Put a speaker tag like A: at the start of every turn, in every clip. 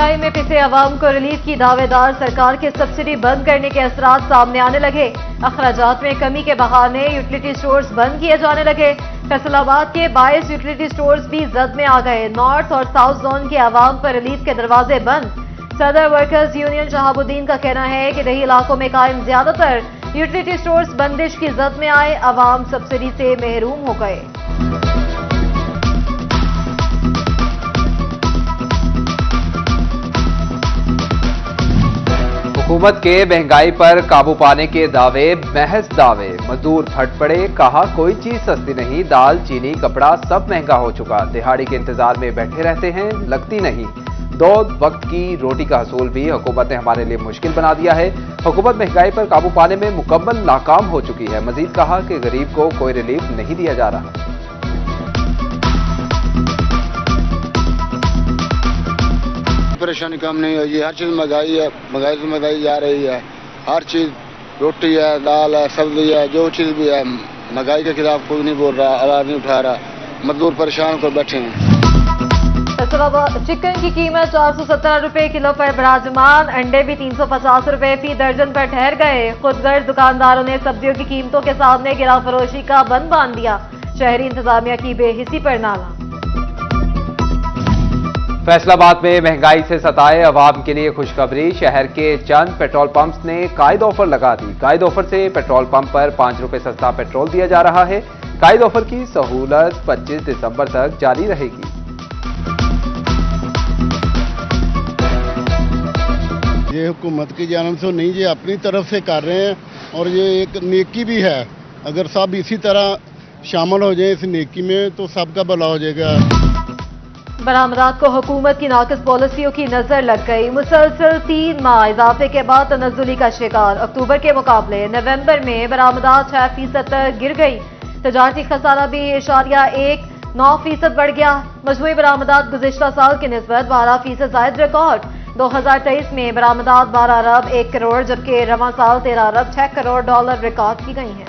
A: महंगाई में पिसे अवाम को रिलीफ की दावेदार सरकार के सब्सिडी बंद करने के असरात सामने आने लगे। अखराजात में कमी के बहाने यूटिलिटी स्टोर्स बंद किए जाने लगे। फैसलाबाद के 22 यूटिलिटी स्टोर्स भी जद में आ गए। नॉर्थ और साउथ जोन के अवाम पर रिलीफ के दरवाजे बंद। सदर वर्कर्स यूनियन शहाबुद्दीन का कहना है कि दही इलाकों में कायम ज्यादातर यूटिलिटी स्टोर्स बंदिश की जद में आए। अवाम सब्सिडी से महरूम हो गए।
B: हुकूमत के महंगाई पर काबू पाने के दावे महज दावे। मजदूर फट पड़े, कहा कोई चीज सस्ती नहीं, दाल चीनी कपड़ा सब महंगा हो चुका। दिहाड़ी के इंतजार में बैठे रहते हैं, लगती नहीं। 2 वक्त की रोटी का हसूल भी हुकूमत ने हमारे लिए मुश्किल बना दिया है। हुकूमत महंगाई पर काबू पाने में मुकम्मल नाकाम हो चुकी है। मजीद कहा कि गरीब को कोई रिलीफ नहीं दिया जा रहा।
C: परेशानी कम नहीं होगी, हर चीज महंगाई है, महंगाई से महंगाई जा रही है। हर चीज रोटी है, दाल है, सब्जी है, जो चीज भी है, महंगाई के खिलाफ कोई नहीं बोल रहा, आवाज नहीं उठा रहा। मजदूर परेशान कर बैठे हैं।
A: चिकन की कीमत 417 रुपए किलो पर विराजमान। अंडे भी 350 रुपए फी दर्जन पर ठहर गए। खुदगर्ज दुकानदारों ने सब्जियों की कीमतों के सामने गिरा फरोशी का बंद बांध दिया। शहरी इंतजामिया की बेहिसी पर नाला।
B: फैसलाबाद में महंगाई से सताए अवाम के लिए खुशखबरी। शहर के चंद पेट्रोल पंप्स ने कायद ऑफर लगा दी। कायद ऑफर से पेट्रोल पंप पर 5 रुपए सस्ता पेट्रोल दिया जा रहा है। कायद ऑफर की सहूलत 25 दिसंबर तक जारी रहेगी।
D: ये हुकूमत की जानब से नहीं, ये अपनी तरफ से कर रहे हैं और ये एक नेकी भी है। अगर सब इसी तरह शामिल हो जाए इस नेकी में तो सबका भला हो जाएगा।
A: बरामदात को हुकूमत की नाकिस पॉलिसियों की नजर लग गई। मुसलसल 3 माह इजाफे के बाद तनज़्ज़ुली का शिकार। अक्टूबर के मुकाबले नवंबर में बरामदात 6% तक गिर गई। तजारती खसारा भी 1.9% बढ़ गया। मजमूई बरामदात गुज़िश्ता साल की निस्बत 12% जायद रिकॉर्ड। 2023 में बरामदात 12 अरब 1 करोड़ जबकि रवां साल 13 अरब 6 करोड़ डॉलर रिकॉर्ड की गई हैं।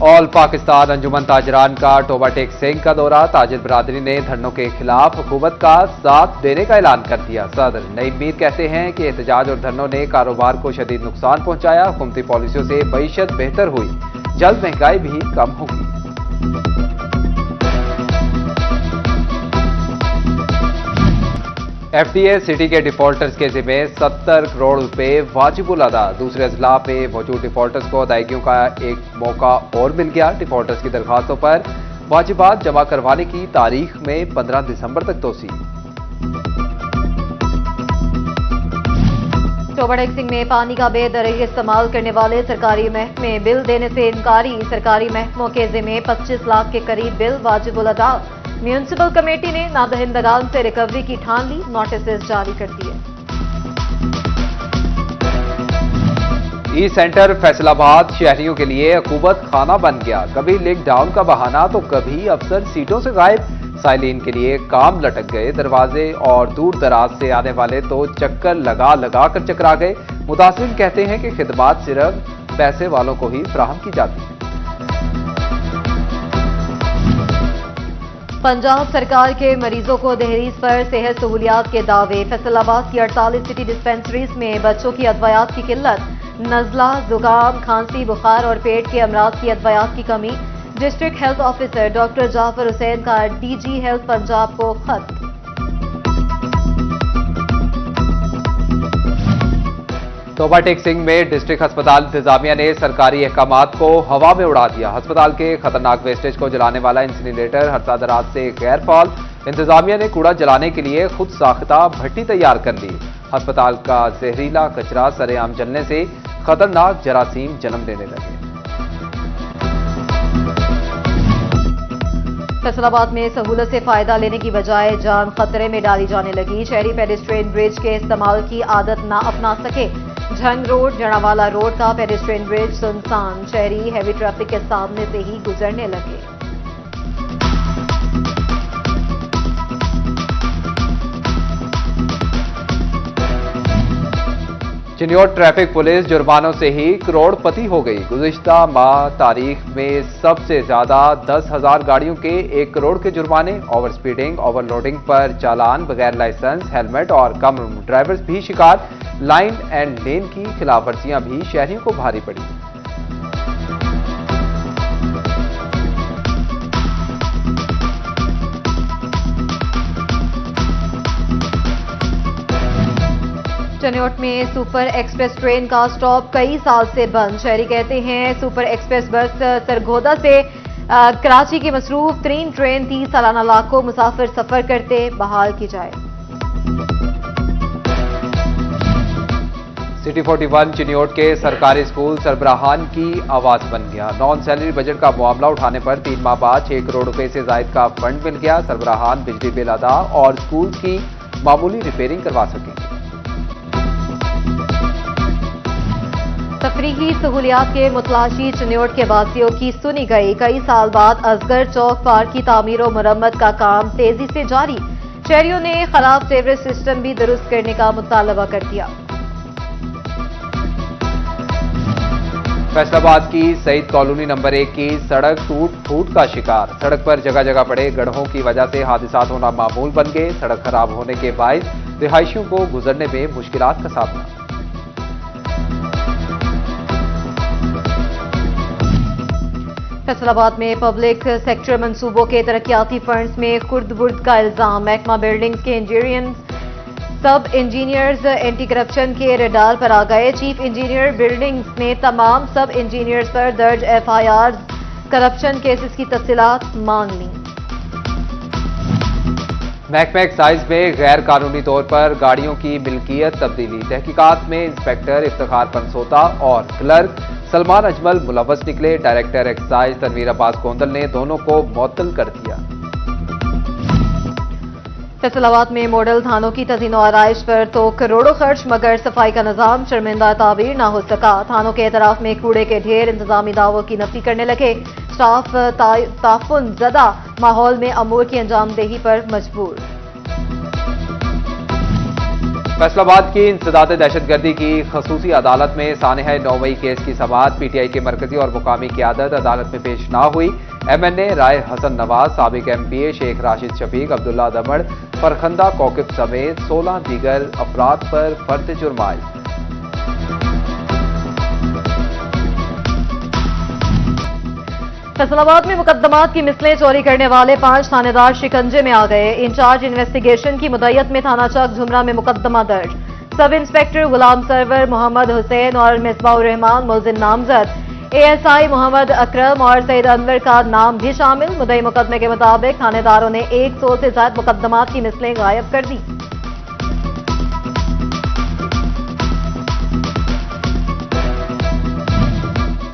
B: ऑल पाकिस्तान अंजुमन ताजरान का टोबा टेक सिंह का दौरा। ताजिर बरादरी ने धरनों के खिलाफ हुकूमत का साथ देने का ऐलान कर दिया। सदर नईम मीर कहते हैं कि एहतजाज और धरनों ने कारोबार को शदीद नुकसान पहुंचाया। हुकूमती पॉलिसियों से मईशत बेहतर हुई, जल्द महंगाई भी कम होगी। एफडीए सिटी के डिफॉल्टर्स के जिम्मे 70 करोड़ रुपए वाजिबुल अदा। दूसरे अजला में मौजूद डिफॉल्टर्स को अदायगियों का एक मौका और मिल गया। डिफॉल्टर्स की दरखास्तों पर वाजिबात जमा करवाने की तारीख में 15 दिसंबर तक तोसी।
A: टोबा टेक सिंह में पानी का बेदरई इस्तेमाल करने वाले सरकारी महकमे बिल देने से इनकारी। सरकारी महकमों के जिम्मे 25 लाख के करीब बिल वाजिबुल अदा। म्यूनिसिपल कमेटी ने नादहिंदगान से रिकवरी की ठान ली, नोटिस जारी कर दिए।
B: ई सेंटर फैसलाबाद शहरियों के लिए अकूबत खाना बन गया। कभी लिंक डाउन का बहाना तो कभी अफसर सीटों से गायब। साइलिन के लिए काम लटक गए। दरवाजे और दूर दराज से आने वाले तो चक्कर लगा लगा कर चकरा गए। मुतासिरीन कहते हैं कि खिदमात सिर्फ पैसे वालों को ही फराहम की जाती है।
A: पंजाब सरकार के मरीजों को दहलीज पर सेहत सहूलियात के दावे। फैसलाबाद की 48 सिटी डिस्पेंसरीज में बच्चों की अदवायात की किल्लत। नजला, जुकाम, खांसी, बुखार और पेट के अमराज की अदवायात की कमी। District health officer doctor Jafar Hussain का डीजी हेल्थ पंजाब को खत।
B: टोबा टेक सिंह में डिस्ट्रिक्ट अस्पताल इंतजामिया ने सरकारी अहकामात को हवा में उड़ा दिया। अस्पताल के खतरनाक वेस्टेज को जलाने वाला इंसिनरेटर हरसा दराज से गैर फाल। इंतजामिया ने कूड़ा जलाने के लिए खुद साख्ता भट्टी तैयार कर ली। अस्पताल का जहरीला कचरा सरेआम जलने से खतरनाक जरासीम जन्म लेने लगे।
A: फैसलाबाद में सहूलत से फायदा लेने की बजाय जान खतरे में डाली जाने लगी। शहरी पेडेस्ट्रियन ब्रिज के इस्तेमाल की आदत ना अपना सके। झंग रोड, जड़ावाला रोड का पेडेस्ट्रियन ब्रिज सुनसान। शहरी हैवी ट्रैफिक के सामने से ही गुजरने लगे।
B: चिन्योट ट्रैफिक पुलिस जुर्मानों से ही करोड़पति हो गई। गुज़िश्ता माह तारीख में सबसे ज्यादा 10,000 गाड़ियों के 1 करोड़ के जुर्माने, ओवर स्पीडिंग, ओवरलोडिंग पर चालान, बगैर लाइसेंस, हेलमेट और कम ड्राइवर्स भी शिकार। लाइन एंड लेन की खिलाफवर्जियां भी शहरियों को भारी पड़ी।
A: चिन्योट में सुपर एक्सप्रेस ट्रेन का स्टॉप कई साल से बंद। शहरी कहते हैं सुपर एक्सप्रेस बस सरगोदा से कराची की मसरूफ तरीन ट्रेन 30 सालाना लाखों मुसाफिर सफर करते बहाल की जाए।
B: सिटी 41 चिन्योट के सरकारी स्कूल सरबराहान की आवाज बन गया। नॉन सैलरी बजट का मामला उठाने पर 3 माह बाद 6 करोड़ रुपए से जायद का फंड मिल गया। सरबराहान बिजली बिल अदा और स्कूल की मामूली रिपेयरिंग करवा सकेंगे।
A: तफरीही सहूलियात के मुतलाशी चिन्योट के वासियों की सुनी गई। कई साल बाद असगर चौक पार्क की तामीर और मरम्मत का काम तेजी से जारी। शहरियों ने खराब सीवरेज सिस्टम भी दुरुस्त करने का मुतालबा कर दिया।
B: फैसलाबाद की सईद कॉलोनी नंबर 1 की सड़क टूट फूट का शिकार। सड़क पर जगह जगह पड़े गड्ढों की वजह से हादसात होना मामूल बन गए। सड़क खराब होने के बायस रिहायशियों को गुजरने में मुश्किलात का सामना।
A: फैसलाबाद में पब्लिक सेक्टर मंसूबों के तरक्याती फंड्स में खुर्द-बुर्द का इल्जाम। महकमा बिल्डिंग्स के सब इंजीनियर्स एंटी करप्शन के रडार पर आ गए। चीफ इंजीनियर बिल्डिंग्स ने तमाम सब इंजीनियर्स पर दर्ज FIR करप्शन केसेस की तफसीलात मांग ली।
B: महकमा एक्साइज में गैर कानूनी तौर पर गाड़ियों की मिल्कियत तब्दीली। तहकीकात में इंस्पेक्टर इफ्तिखार पंसोता और क्लर्क सलमान अजमल मुलव्वस निकले। डायरेक्टर एक्साइज तनवीर अब्बास गोंदल ने दोनों को मुअत्तल कर दिया।
A: फैसलाबाद में मॉडल थानों की तज़ीन और आराइश पर तो करोड़ों खर्च, मगर सफाई का निजाम शर्मिंदा ताबीर ना हो सका। थानों के एतराफ में कूड़े के ढेर, इंतजामी दावों की नफी करने लगे। स्टाफ ताफुन ज़दा माहौल में अमूर की अंजामदेही पर मजबूर।
B: फैसलाबाद की इंसदाद दहशतगर्दी की खसूसी अदालत में सानहा 9 मई केस की समाअत। PTI के मरकजी और मुकामी क़यादत अदालत में पेश ना हुई। MNA राय हसन नवाज, साबिक MPA शेख राशिद शफीक, अब्दुल्ला दमड़, फरखंदा कौकिब समेत 16 दीगर अफराद पर फर्द जुर्म आयद।
A: फैसलाबाद में मुकदमात की मिसलें चोरी करने वाले 5 थानेदार शिकंजे में आ गए। इंचार्ज इन्वेस्टिगेशन की मुद्दत में थाना चौक झुमरा में मुकदमा दर्ज। सब इंस्पेक्टर गुलाम सरवर, मोहम्मद हुसैन और मिसबाउर रहमान मुलजिम नामजद। ASI मोहम्मद अकरम और सईद अनवर का नाम भी शामिल। मुद्दई मुकदमे के मुताबिक थानेदारों ने 100 से ज्यादा मुकदमात की मिसलें गायब कर दी।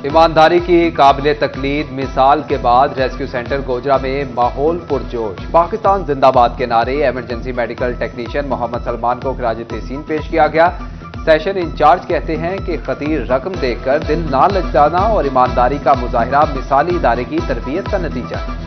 B: ईमानदारी की काबिल तकलीद मिसाल के बाद रेस्क्यू सेंटर गोजरा में माहौल पुरजोश। पाकिस्तान जिंदाबाद के नारे। Emergency medical technician Mohammad Salman को खिराज तहसीन पेश किया गया। सेशन इंचार्ज कहते हैं कि खतीर रकम देकर दिल ना लजाना और ईमानदारी का मुजाहिरा मिसाली इदारे की तरबियत का नतीजा है।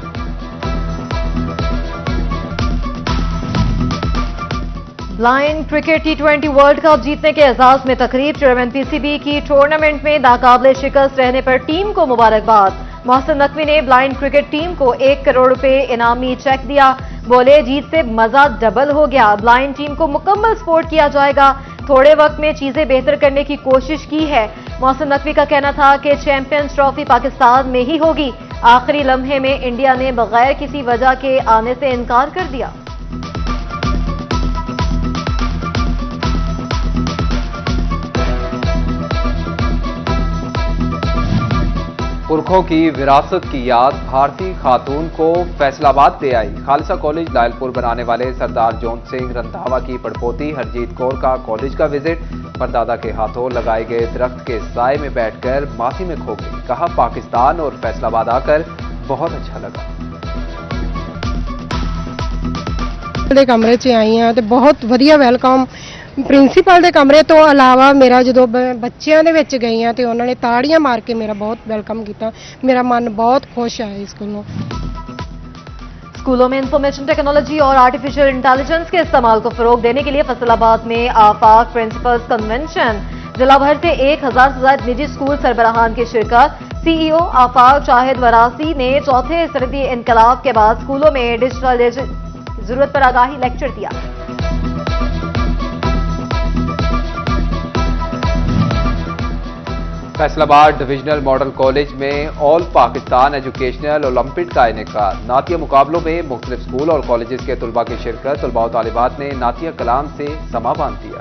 A: Blind cricket T20 world cup जीतने के एजाज में तकरीब। चेयरमैन PCB की टूर्नामेंट में नाकाबिले शिकस्त रहने पर टीम को मुबारकबाद। मोहसिन नकवी ने ब्लाइंड क्रिकेट टीम को 1 करोड़ रुपए इनामी चेक दिया। बोले, जीत से मजा डबल हो गया। ब्लाइंड टीम को मुकम्मल सपोर्ट किया जाएगा। थोड़े वक्त में चीजें बेहतर करने की कोशिश की है। मोहसिन नकवी का कहना था कि चैंपियंस ट्रॉफी पाकिस्तान में ही होगी। आखिरी लम्हे में इंडिया ने बगैर किसी वजह के आने से इनकार कर दिया।
B: पुरखों की विरासत की याद भारतीय खातून को फैसलाबाद ले आई। खालसा कॉलेज लायलपुर बनाने वाले सरदार जोन सिंह रंधावा की पड़पोती हरजीत कौर का कॉलेज का विजिट। परदादा के हाथों लगाए गए दरख्त के साए में बैठकर मासी में खो गई। कहा, पाकिस्तान और फैसलाबाद आकर बहुत अच्छा लगा।
E: कमरे च आई हाँ तो बहुत वधिया वेलकम। प्रिंसीपल के कमरे तो अलावा मेरा जो बच्चों के विच गई हाँ तो उन्होंने ताड़ियां मार के मेरा बहुत वेलकम किया। मेरा मन बहुत खुश है इस स्कूलों।
A: स्कूलों में इंफॉर्मेशन टेक्नोलॉजी और आर्टिफिशियल इंटेलिजेंस के इस्तेमाल को फरोग देने के लिए फैसलाबाद में आफाक प्रिंसिपल्स कन्वेंशन जिला भर से 1000 से ज्यादा निजी स्कूल सरबराहान की शिरकत। सीईओ आफाक शाहिद वरासी ने चौथे सनदी इनकलाब के बाद स्कूलों में डिजिटल जरूरत पर आगाही लेक्चर दिया।
B: फैसलाबाद डिविजनल मॉडल कॉलेज में ऑल पाकिस्तान एजुकेशनल ओलंपियाड का इनेकाद। नातिया मुकाबलों में मुख्तलिफ स्कूल और कॉलेजेस के तुलबा की शिरकत। तुलबा और तालिबात ने नातिया कलाम से समा बांध दिया।